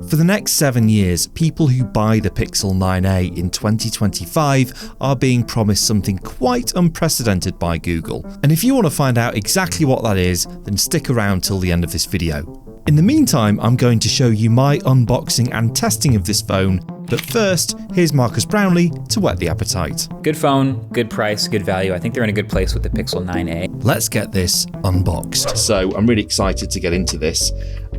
For the next 7 years, people who buy the Pixel 9a in 2025 are being promised something quite unprecedented by Google. And if you want to find out exactly what that is, then stick around till the end of this video. In the meantime, I'm going to show you my unboxing and testing of this phone, but first, here's Marcus Brownlee to whet the appetite. Good phone, good price, good value. I think they're in a good place with the Pixel 9a. Let's get this unboxed. So I'm really excited to get into this.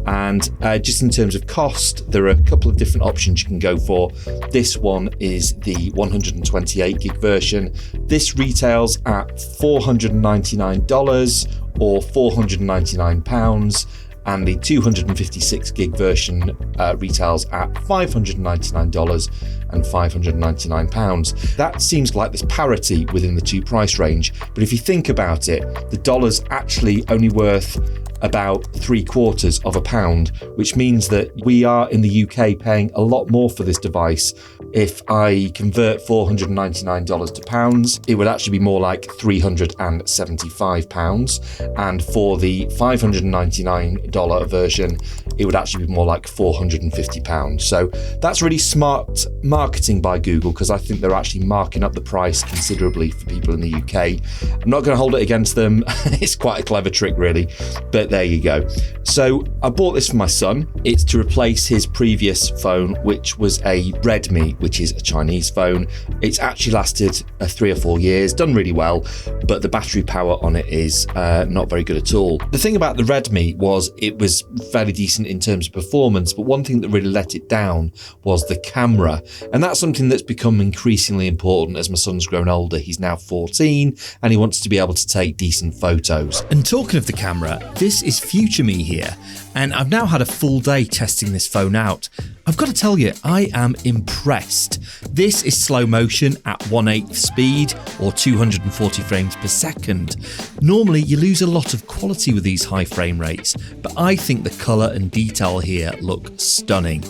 And just in terms of cost, there are a couple of different options you can go for. This one is the 128 gig version. This retails at $499 or £499. And the 256 gig version retails at $599 and £599. That seems like there's parity within the two price range, but if you think about it, the dollar's actually only worth about £0.75 of a pound, which means that we are in the UK paying a lot more for this device. If I convert $499 to pounds, it would actually be more like £375. And for the $599 version, it would actually be more like £450. So that's really smart marketing by Google, because I think they're actually marking up the price considerably for people in the UK. I'm not going to hold it against them. It's quite a clever trick, really. But there you go. So I bought this for my son. It's to replace his previous phone, which was a Redmi, which is a Chinese phone. It's actually lasted 3 or 4 years, done really well, but the battery power on it is not very good at all. The thing about the Redmi was it was fairly decent in terms of performance, but one thing that really let it down was the camera. And that's something that's become increasingly important as my son's grown older. He's now 14 and he wants to be able to take decent photos. And talking of the camera, this is future me here, and I've now had a full day testing this phone out. I've got to tell you, I am impressed. This is slow motion at 1/8 speed or 240 frames per second. Normally you lose a lot of quality with these high frame rates, but I think the colour and detail here look stunning.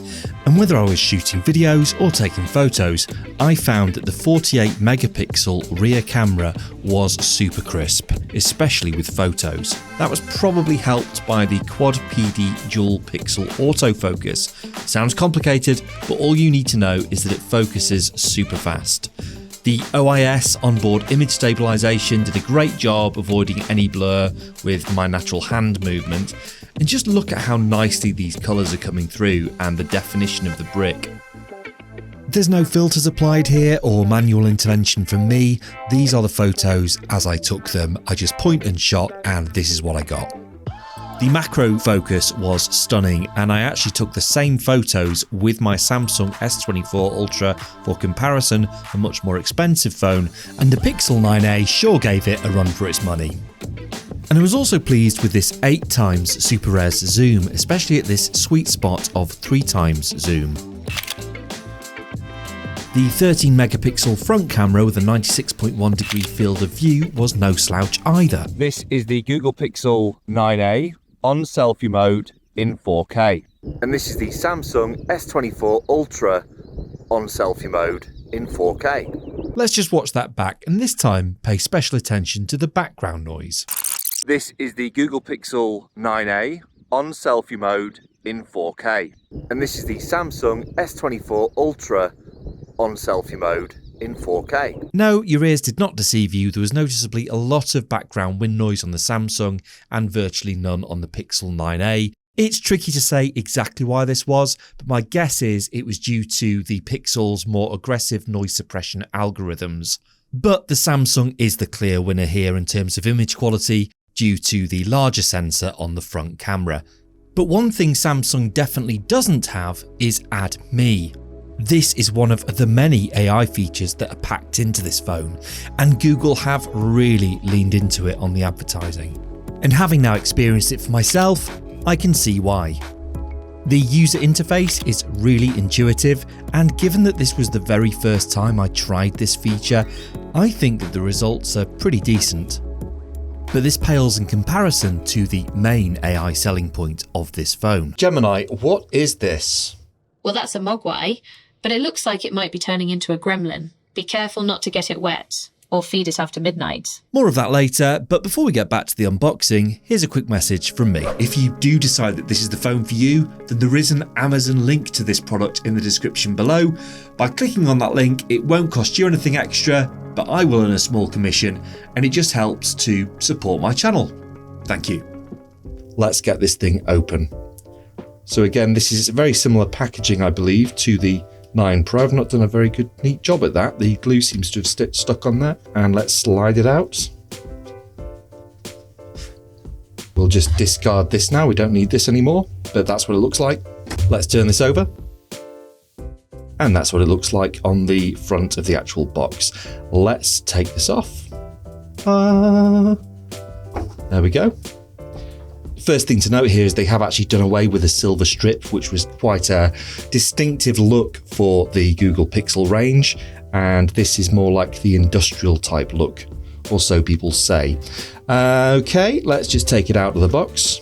And whether I was shooting videos or taking photos, I found that the 48 megapixel rear camera was super crisp, especially with photos. That was probably helped by the Quad PD dual pixel autofocus. Sounds complicated, but all you need to know is that it focuses super fast. The OIS onboard image stabilization did a great job avoiding any blur with my natural hand movement. And just look at how nicely these colours are coming through and the definition of the brick. There's no filters applied here or manual intervention from me. These are the photos as I took them. I just point and shot, and this is what I got. The macro focus was stunning, and I actually took the same photos with my Samsung S24 Ultra for comparison, a much more expensive phone, and the Pixel 9a sure gave it a run for its money. And I was also pleased with this 8x super res zoom, especially at this sweet spot of 3x zoom. The 13 megapixel front camera with a 96.1 degree field of view was no slouch either. This is the Google Pixel 9a on selfie mode in 4K. And this is the Samsung S24 Ultra on selfie mode in 4K. Let's just watch that back, and this time pay special attention to the background noise. This is the Google Pixel 9a on selfie mode in 4K. And this is the Samsung S24 Ultra on selfie mode in 4K. No, your ears did not deceive you. There was noticeably a lot of background wind noise on the Samsung and virtually none on the Pixel 9a. It's tricky to say exactly why this was, but my guess is it was due to the Pixel's more aggressive noise suppression algorithms. But the Samsung is the clear winner here in terms of image quality, due to the larger sensor on the front camera. But one thing Samsung definitely doesn't have is Add Me. This is one of the many AI features that are packed into this phone, and Google have really leaned into it on the advertising. And having now experienced it for myself, I can see why. The user interface is really intuitive, and given that this was the very first time I tried this feature, I think that the results are pretty decent. But this pales in comparison to the main AI selling point of this phone. Gemini, what is this? Well, that's a mogwai, but it looks like it might be turning into a gremlin. Be careful not to get it wet. or feed it after midnight. More of that later, but before we get back to the unboxing, here's a quick message from me. If you do decide that this is the phone for you, then there is an Amazon link to this product in the description below. By clicking on that link, it won't cost you anything extra, but I will earn a small commission, and it just helps to support my channel. Thank you. Let's get this thing open. So again, this is very similar packaging, I believe, to the 9 Pro. I've not done a very good, neat job at that. The glue seems to have stuck on there. And let's slide it out. We'll just discard this now. We don't need this anymore, but that's what it looks like. Let's turn this over. And that's what it looks like on the front of the actual box. Let's take this off. There we go. First thing to note here is they have actually done away with the silver strip, which was quite a distinctive look for the Google Pixel range. And this is more like the industrial type look, or so people say. Okay, let's just take it out of the box.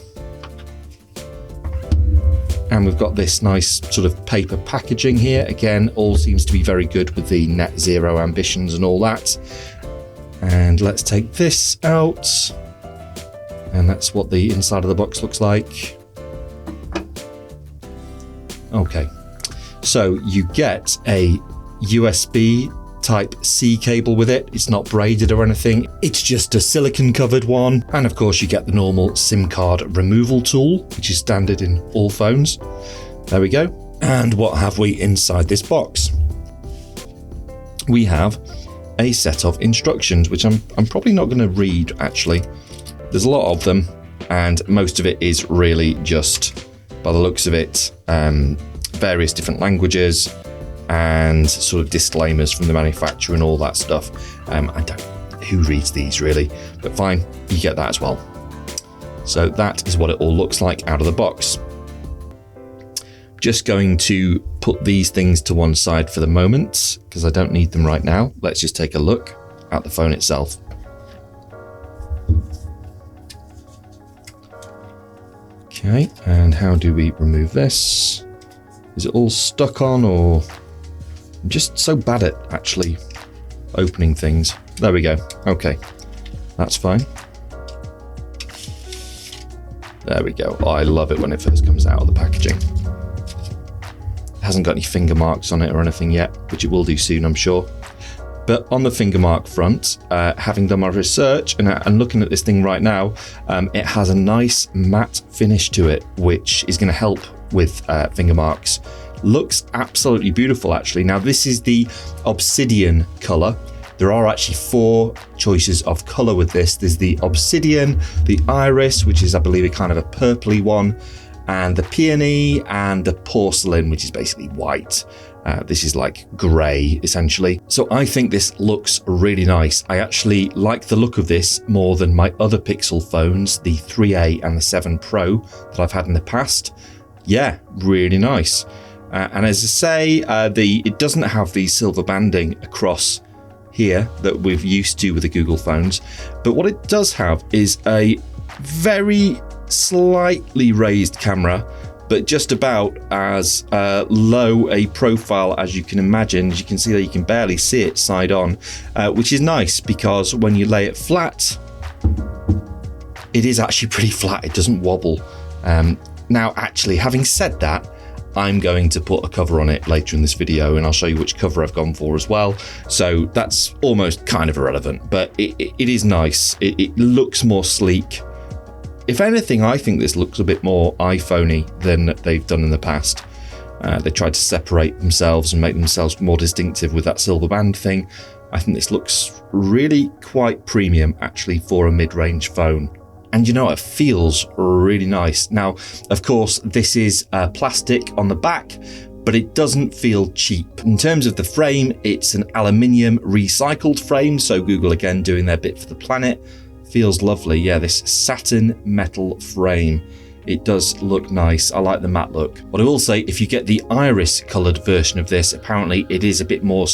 And we've got this nice sort of paper packaging here. Again, all seems to be very good with the net zero ambitions and all that. And let's take this out. And that's what the inside of the box looks like. Okay, so you get a USB Type-C cable with it. It's not braided or anything. It's just a silicon covered one. And of course you get the normal SIM card removal tool, which is standard in all phones. There we go. And what have we inside this box? We have a set of instructions, which I'm probably not going to read actually. There's a lot of them, and most of it is really just, by the looks of it, various different languages and sort of disclaimers from the manufacturer and all that stuff. Who reads these really? But fine, you get that as well. So that is what it all looks like out of the box. Just going to put these things to one side for the moment, because I don't need them right now. Let's just take a look at the phone itself. Okay, and how do we remove this? Is it all stuck on, or I'm just so bad at actually opening things? There we go. Okay, that's fine. There we go. Oh, I love it when it first comes out of the packaging. It hasn't got any finger marks on it or anything yet, which it will do soon, I'm sure. But on the finger mark front, having done my research and looking at this thing right now, it has a nice matte finish to it, which is going to help with finger marks. Looks absolutely beautiful, actually. Now, this is the obsidian color. There are actually 4 choices of color with this. There's the obsidian, the iris, which is, I believe, a kind of a purpley one, and the peony, and the porcelain, which is basically white. This is like grey, essentially. So I think this looks really nice. I actually like the look of this more than my other Pixel phones, the 3A and the 7 Pro that I've had in the past. Yeah, really nice. And as I say, it doesn't have the silver banding across here that we're used to with the Google phones. But what it does have is a very slightly raised camera, but just about as low a profile as you can imagine. As you can see there, you can barely see it side on, which is nice because when you lay it flat, it is actually pretty flat. It doesn't wobble. Now, actually, having said that, I'm going to put a cover on it later in this video, and I'll show you which cover I've gone for as well. So that's almost kind of irrelevant, but it is nice. It looks more sleek. If anything, I think this looks a bit more iPhone-y than they've done in the past. They tried to separate themselves and make themselves more distinctive with that silver band thing. I think this looks really quite premium, actually, for a mid-range phone. And you know, it feels really nice. Now, of course, this is plastic on the back, but it doesn't feel cheap. In terms of the frame, it's an aluminium recycled frame. So Google, again, doing their bit for the planet. Feels lovely. Yeah, this satin metal frame. It does look nice. I like the matte look. What I will say, if you get the iris coloured version of this, apparently it is a bit more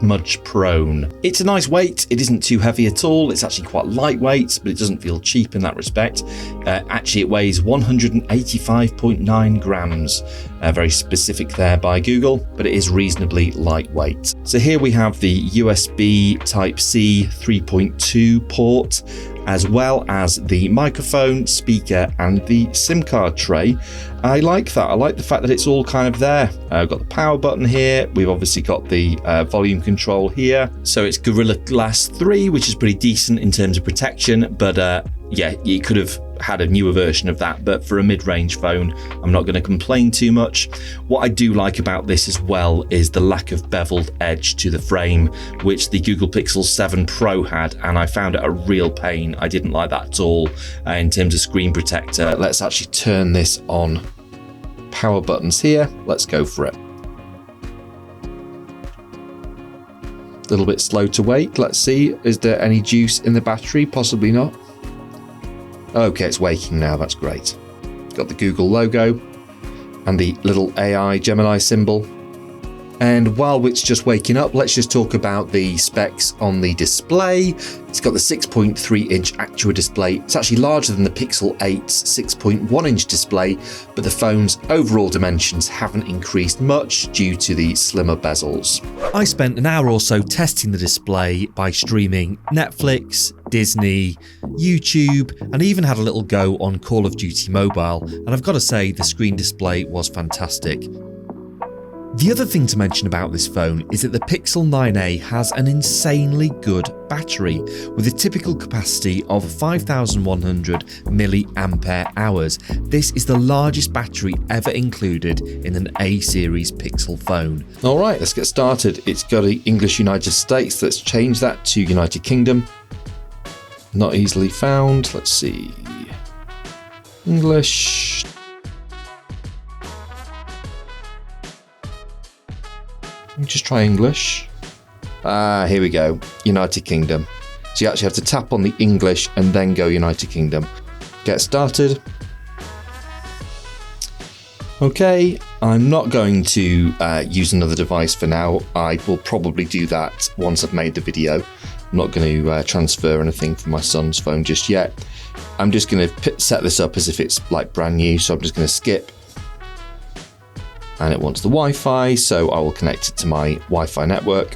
smudge prone. It's a nice weight. It isn't too heavy at all. It's actually quite lightweight, but it doesn't feel cheap in that respect. Actually, it weighs 185.9 grams. Very specific there by Google, but it is reasonably lightweight. So here we have the USB Type-C 3.2 port, as well as the microphone, speaker, and the SIM card tray. I like that. I like the fact that it's all kind of there. I've got the power button here. We've obviously got the volume control here. So it's Gorilla Glass 3, which is pretty decent in terms of protection, but yeah, you could have had a newer version of that, but for a mid-range phone, I'm not going to complain too much. What I do like about this as well is the lack of beveled edge to the frame, which the Google Pixel 7 Pro had, and I found it a real pain. I didn't like that at all in terms of screen protector. Let's actually turn this on. Power buttons here. Let's go for it. A little bit slow to wake. Let's see. Is there any juice in the battery? Possibly not. Okay, it's waking now. That's great. Got the Google logo and the little AI Gemini symbol. And while it's just waking up, let's just talk about the specs on the display. It's got the 6.3-inch Actua display. It's actually larger than the Pixel 8's 6.1-inch display, but the phone's overall dimensions haven't increased much due to the slimmer bezels. I spent an hour or so testing the display by streaming Netflix, Disney, YouTube, and even had a little go on Call of Duty Mobile, and I've got to say the screen display was fantastic. The other thing to mention about this phone is that the Pixel 9a has an insanely good battery, with a typical capacity of 5,100 mAh. This is the largest battery ever included in an A-series Pixel phone. Alright, let's get started. It's got the English United States. Let's change that to United Kingdom. Not easily found. Let's see. English. Just try English. Here we go. United Kingdom. So you actually have to tap on the English and then go United Kingdom. Get started. Okay, I'm not going to use another device for now. I will probably do that once I've made the video. I'm not going to transfer anything from my son's phone just yet. I'm just going to set this up as if it's like brand new. So I'm just going to skip. And it wants the Wi-Fi, so I will connect it to my Wi-Fi network.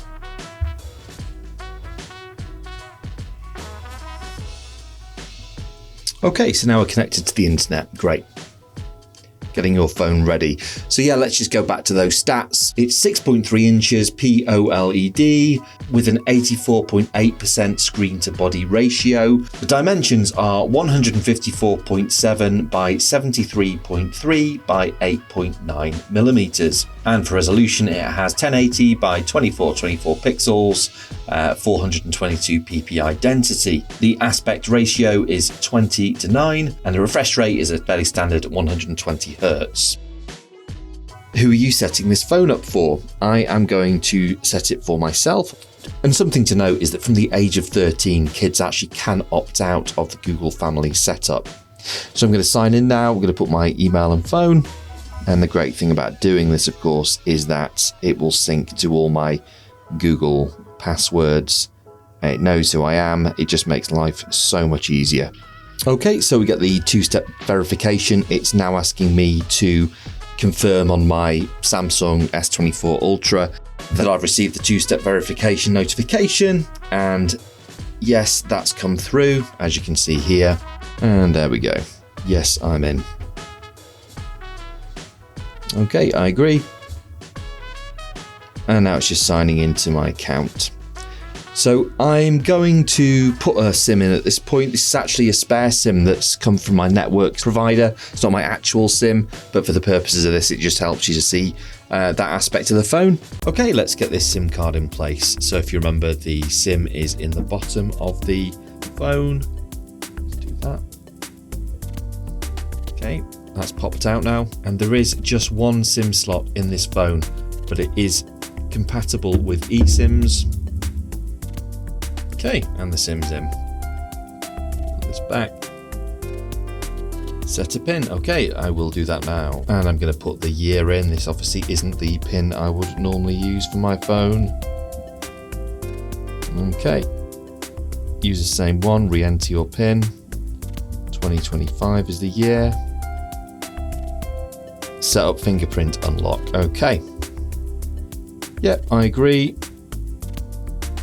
Okay, so now we're connected to the internet. Great. Getting your phone ready. So yeah, let's just go back to those stats. It's 6.3 inches POLED with an 84.8% screen to body ratio. The dimensions are 154.7 by 73.3 by 8.9 millimeters. And for resolution, it has 1080 by 2424 pixels, 422 ppi density. The aspect ratio is 20:9, and the refresh rate is a fairly standard 120 Hz. Who are you setting this phone up for? I am going to set it for myself. And something to note is that from the age of 13, kids actually can opt out of the Google Family setup. So I'm going to sign in now. We're going to put my email and phone. And the great thing about doing this, of course, is that it will sync to all my Google passwords. It knows who I am. It just makes life so much easier. Okay, so we get the two-step verification. It's now asking me to confirm on my Samsung S24 Ultra that I've received the two-step verification notification. And yes, that's come through, as you can see here. And there we go. Yes, I'm in. Okay, I agree. And now it's just signing into my account. So I'm going to put a SIM in at this point. This is actually a spare SIM that's come from my network provider. It's not my actual SIM, but for the purposes of this, it just helps you to see that aspect of the phone. Okay, let's get this SIM card in place. So if you remember, the SIM is in the bottom of the phone. Let's do that. Okay. That's popped out now, and there is just one SIM slot in this phone, but it is compatible with eSIMs. Okay, and the SIM's in. Put this back. Set a pin. Okay, I will do that now. And I'm going to put the year in. This obviously isn't the pin I would normally use for my phone. Okay. Use the same one, re-enter your PIN. 2025 is the year. Set up fingerprint unlock. Okay. Yep, I agree.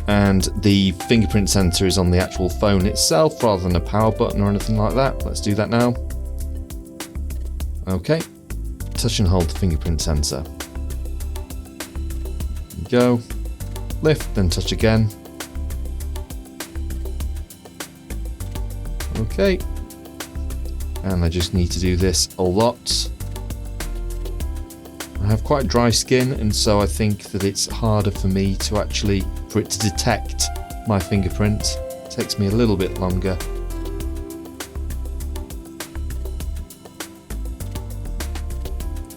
And the fingerprint sensor is on the actual phone itself rather than a power button or anything like that. Let's do that now. Okay. Touch and hold the fingerprint sensor. There you go. Lift, then touch again. Okay. And I just need to do this a lot. I have quite dry skin, and so I think that it's harder for me to for it to detect my fingerprint. It takes me a little bit longer.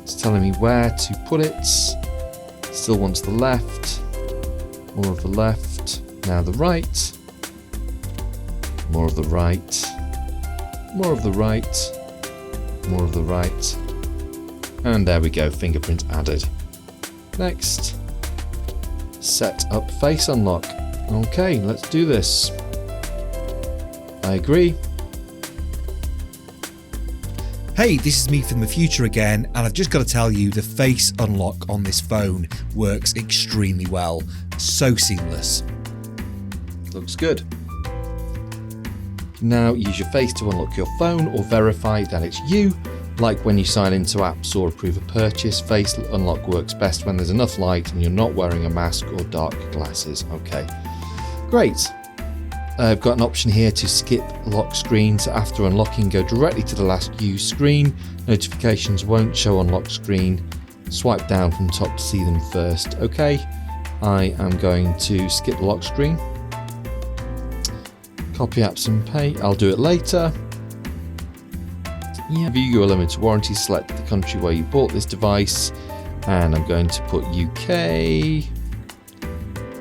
It's telling me where to put it. Still wants the left. More of the left. Now the right. More of the right. More of the right. More of the right. And there we go, fingerprint added. Next. Set up face unlock. Okay, let's do this. I agree. Hey, this is me from the future again, and I've just got to tell you the face unlock on this phone works extremely well. So seamless. Looks good. Now use your face to unlock your phone or verify that it's you. Like when you sign into apps or approve a purchase, face unlock works best when there's enough light and you're not wearing a mask or dark glasses. Okay, great. I've got an option here to skip lock screen, so after unlocking go directly to the last used screen. Notifications won't show on lock screen. Swipe down from top to see them first. Okay, I am going to skip the lock screen. Copy apps and pay. I'll do it later. Yeah. View your limited warranty. Select the country where you bought this device, and I'm going to put UK. Here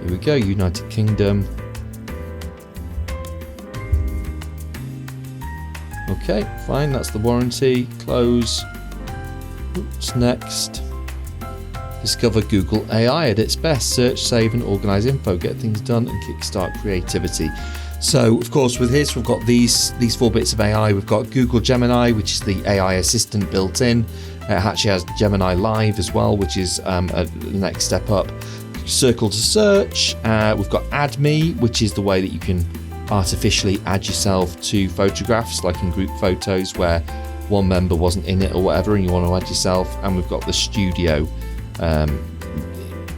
we go, United Kingdom. Okay, fine. That's the warranty. Close. What's next? Discover Google AI at its best. Search, save, and organize info. Get things done and kickstart creativity. So, of course, with this, we've got these 4 bits of AI. We've got Google Gemini, which is the AI assistant built in. It actually has Gemini Live as well, which is the next step up. Circle to search. We've got Add Me, which is the way that you can artificially add yourself to photographs, like in group photos where one member wasn't in it or whatever, and you want to add yourself. And we've got the Studio,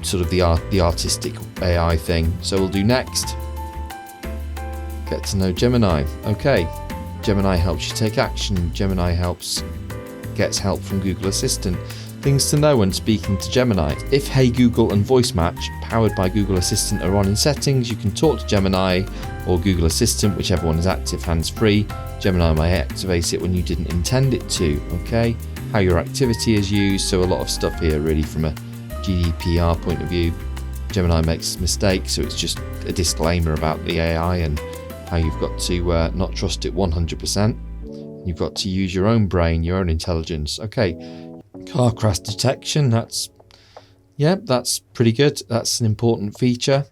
sort of the artistic AI thing. So we'll do next. Get to know Gemini. Okay, Gemini helps you take action. Gemini gets help from Google Assistant. Things to know when speaking to Gemini. If Hey Google and Voice Match, powered by Google Assistant, are on in settings, you can talk to Gemini or Google Assistant, whichever one is active hands-free. Gemini may activate it when you didn't intend it to. Okay, how your activity is used. So a lot of stuff here really from a GDPR point of view. Gemini makes mistakes, so it's just a disclaimer about the AI and how you've got to not trust it 100%. You've got to use your own brain, your own intelligence. Okay, car crash detection. That's pretty good. That's an important feature.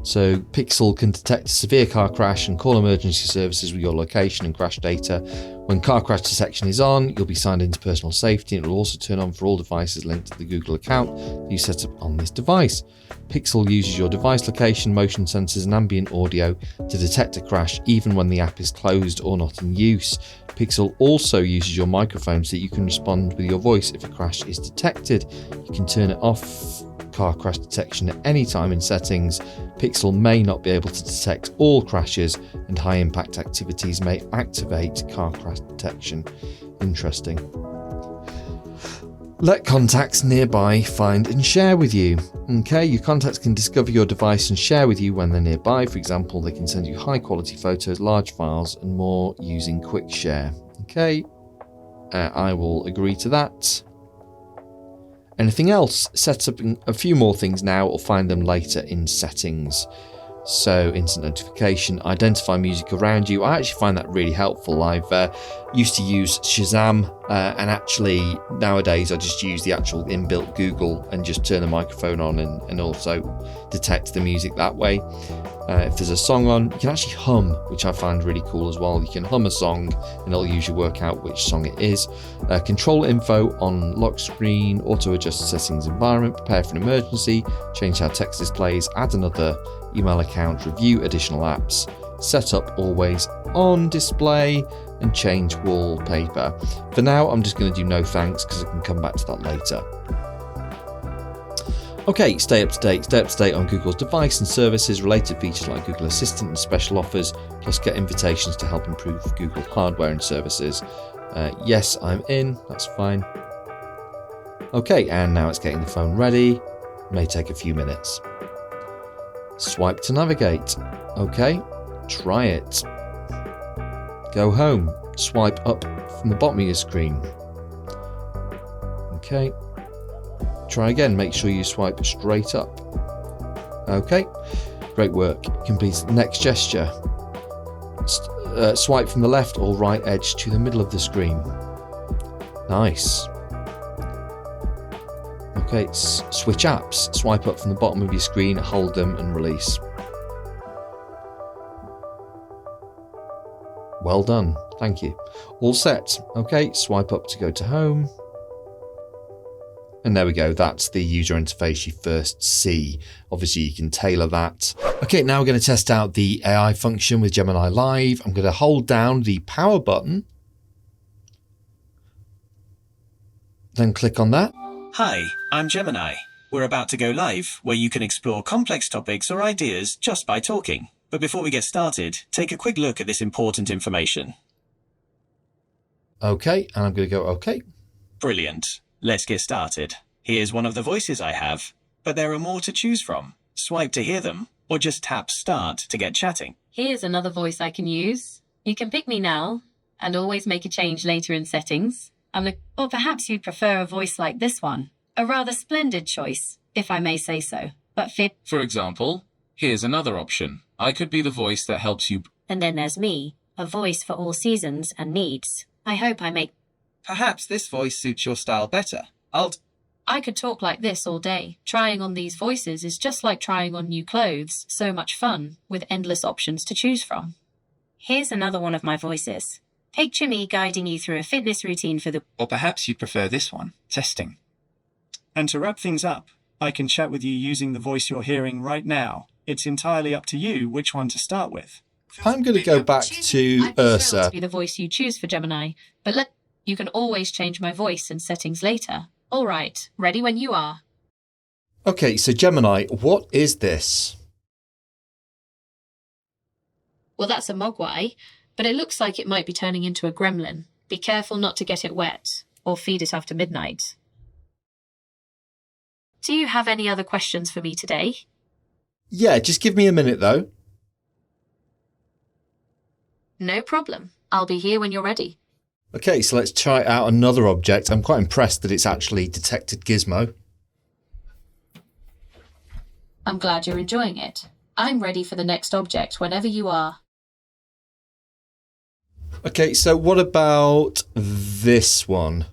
So Pixel can detect a severe car crash and call emergency services with your location and crash data. When car crash detection is on, you'll be signed into personal safety, and it will also turn on for all devices linked to the Google account that you set up on this device. Pixel uses your device location, motion sensors, and ambient audio to detect a crash even when the app is closed or not in use. Pixel also uses your microphone so that you can respond with your voice if a crash is detected. You can turn it off, car crash detection, at any time in settings. Pixel may not be able to detect all crashes, and high impact activities may activate car crash detection. Interesting. Let contacts nearby find and share with you. Okay, your contacts can discover your device and share with you when they're nearby. For example, they can send you high quality photos, large files, and more using Quick Share. Okay, I will agree to that. Anything else? Set up a few more things now or find them later in settings. So instant notification, identify music around you. I actually find that really helpful. I've used to use Shazam and actually nowadays I just use the actual inbuilt Google and just turn the microphone on and also detect the music that way. If there's a song on, you can actually hum, which I find really cool as well. You can hum a song and it'll usually work out which song it is. Control info on lock screen, auto adjust settings environment, prepare for an emergency, change how text displays, add another email account, review additional apps, set up always on display, and change wallpaper. For now, I'm just going to do no thanks because I can come back to that later. Okay, stay up to date on Google's device and services, related features like Google Assistant and special offers, plus get invitations to help improve Google hardware and services. Yes, I'm in, that's fine. Okay, and now it's getting the phone ready. May take a few minutes. Swipe to navigate. Okay, try it. Go home. Swipe up from the bottom of your screen. Okay. Try again, make sure you swipe straight up. Okay, great work. Complete the next gesture. Swipe from the left or right edge to the middle of the screen. Nice. Okay, switch apps. Swipe up from the bottom of your screen, hold them and release. Well done, thank you. All set. Okay, swipe up to go to home. And there we go, that's the user interface you first see. Obviously you can tailor that. Okay, now we're going to test out the AI function with Gemini Live. I'm going to hold down the power button, then click on that. Hi, I'm Gemini. We're about to go live, where you can explore complex topics or ideas just by talking. But before we get started, take a quick look at this important information. Okay, and I'm going to go okay. Brilliant. Let's get started. Here's one of the voices I have, but there are more to choose from. Swipe to hear them, or just tap start to get chatting. Here's another voice I can use. You can pick me now, and always make a change later in settings. Or perhaps you'd prefer a voice like this one. A rather splendid choice, if I may say so, but fit. For example, here's another option. I could be the voice that helps you. And then there's me, a voice for all seasons and needs. I hope I make. Perhaps this voice suits your style better. I could talk like this all day. Trying on these voices is just like trying on new clothes. So much fun, with endless options to choose from. Here's another one of my voices. Picture me guiding you through a fitness routine for the... Or perhaps you'd prefer this one, testing. And to wrap things up, I can chat with you using the voice you're hearing right now. It's entirely up to you which one to start with. I'm going to go back to Ursa. To be the voice you choose for Gemini, but you can always change my voice and settings later. All right, ready when you are. Okay, so Gemini, what is this? Well, that's a mogwai, but it looks like it might be turning into a gremlin. Be careful not to get it wet, or feed it after midnight. Do you have any other questions for me today? Yeah, just give me a minute though. No problem. I'll be here when you're ready. Okay, so let's try out another object. I'm quite impressed that it's actually detected Gizmo. I'm glad you're enjoying it. I'm ready for the next object whenever you are. Okay, so what about this one?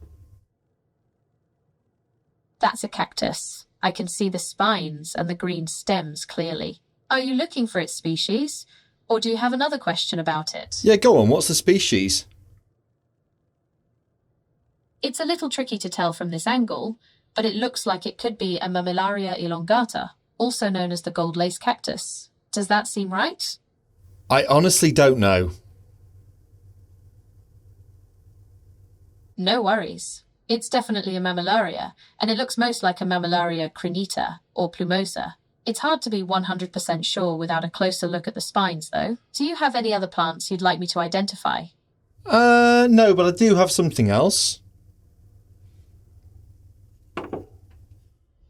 That's a cactus. I can see the spines and the green stems clearly. Are you looking for its species? Or do you have another question about it? Yeah, go on. What's the species? It's a little tricky to tell from this angle, but it looks like it could be a Mammillaria elongata, also known as the gold lace cactus. Does that seem right? I honestly don't know. No worries. It's definitely a Mammillaria, and it looks most like a Mammillaria crinita or plumosa. It's hard to be 100% sure without a closer look at the spines, though. Do you have any other plants you'd like me to identify? No, but I do have something else.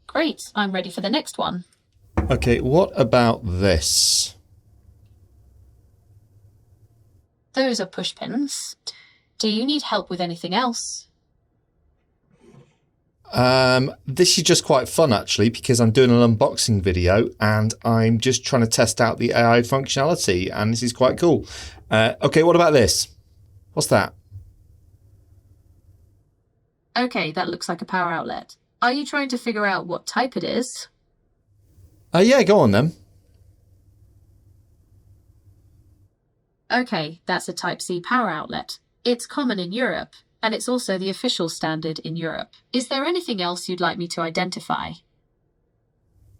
Great, I'm ready for the next one. Okay, what about this? Those are pushpins. Do you need help with anything else? This is just quite fun actually, because I'm doing an unboxing video and I'm just trying to test out the AI functionality, and this is quite cool. Okay, what about this? What's that? Okay, that looks like a power outlet. Are you trying to figure out what type it is? Yeah, go on then. Okay, that's a Type-C power outlet. It's common in Europe, and it's also the official standard in Europe. Is there anything else you'd like me to identify?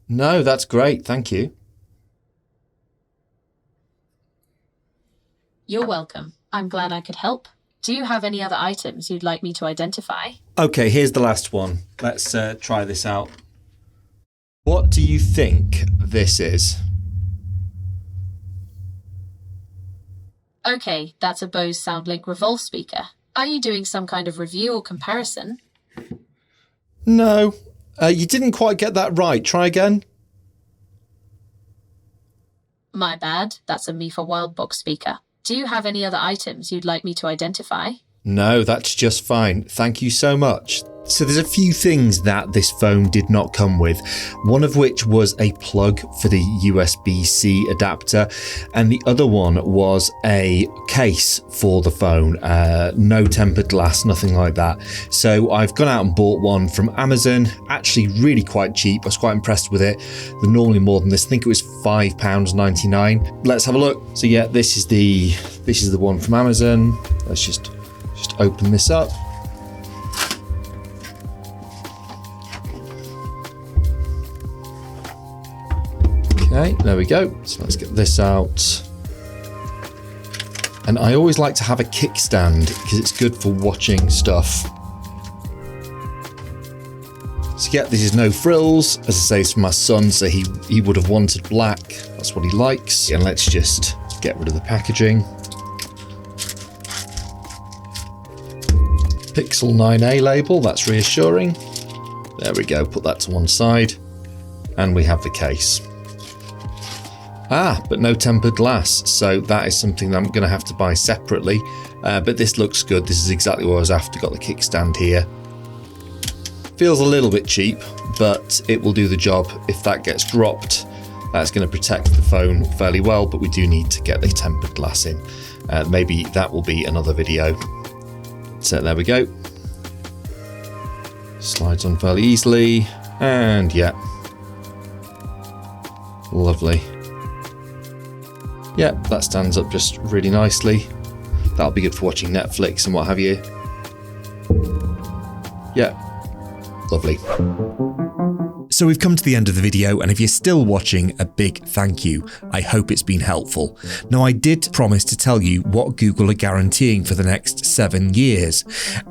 No, that's great, thank you. You're welcome. I'm glad I could help. Do you have any other items you'd like me to identify? Okay, here's the last one. Let's try this out. What do you think this is? Okay, that's a Bose SoundLink Revolve speaker. Are you doing some kind of review or comparison? No, you didn't quite get that right. Try again. My bad, that's a Mifa Wildbox speaker. Do you have any other items you'd like me to identify? No, that's just fine. Thank you so much. So there's a few things that this phone did not come with, one of which was a plug for the USB-C adapter, and the other one was a case for the phone. No tempered glass, nothing like that. So I've gone out and bought one from Amazon, actually really quite cheap. I was quite impressed with it. They're normally more than this. I think it was £5.99. Let's have a look. So yeah, this is the one from Amazon. Let's just open this up. Okay, there we go. So let's get this out. And I always like to have a kickstand because it's good for watching stuff. So yeah, this is no frills. As I say, it's for my son, so he would have wanted black. That's what he likes. And let's just get rid of the packaging. Pixel 9a label, that's reassuring. There we go, put that to one side. And we have the case. But no tempered glass, so that is something that I'm going to have to buy separately. But this looks good. This is exactly what I was after. Got the kickstand here. Feels a little bit cheap, but it will do the job. If that gets dropped, that's going to protect the phone fairly well, but we do need to get the tempered glass in. Maybe that will be another video. So there we go. Slides on fairly easily, and yeah. Lovely. Yeah, that stands up just really nicely. That'll be good for watching Netflix and what have you. Yeah, lovely. So we've come to the end of the video, and if you're still watching, a big thank you. I hope it's been helpful. Now, I did promise to tell you what Google are guaranteeing for the next 7 years,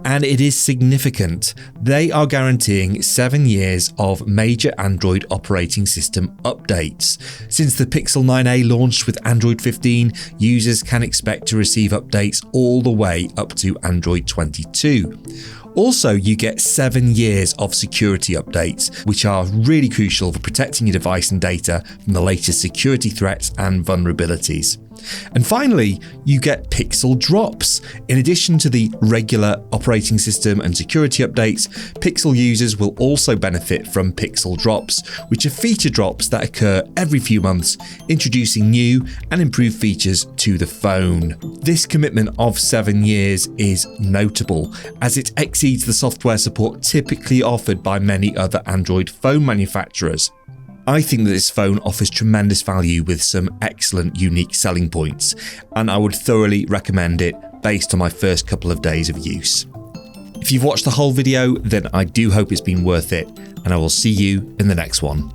and it is significant. They are guaranteeing 7 years of major Android operating system updates. Since the Pixel 9a launched with Android 15, users can expect to receive updates all the way up to Android 22. Also, you get 7 years of security updates, which are really crucial for protecting your device and data from the latest security threats and vulnerabilities. And finally, you get Pixel Drops. In addition to the regular operating system and security updates, Pixel users will also benefit from Pixel Drops, which are feature drops that occur every few months, introducing new and improved features to the phone. This commitment of 7 years is notable, as it exceeds the software support typically offered by many other Android phone manufacturers. I think that this phone offers tremendous value with some excellent unique selling points, and I would thoroughly recommend it based on my first couple of days of use. If you've watched the whole video, then I do hope it's been worth it, and I will see you in the next one.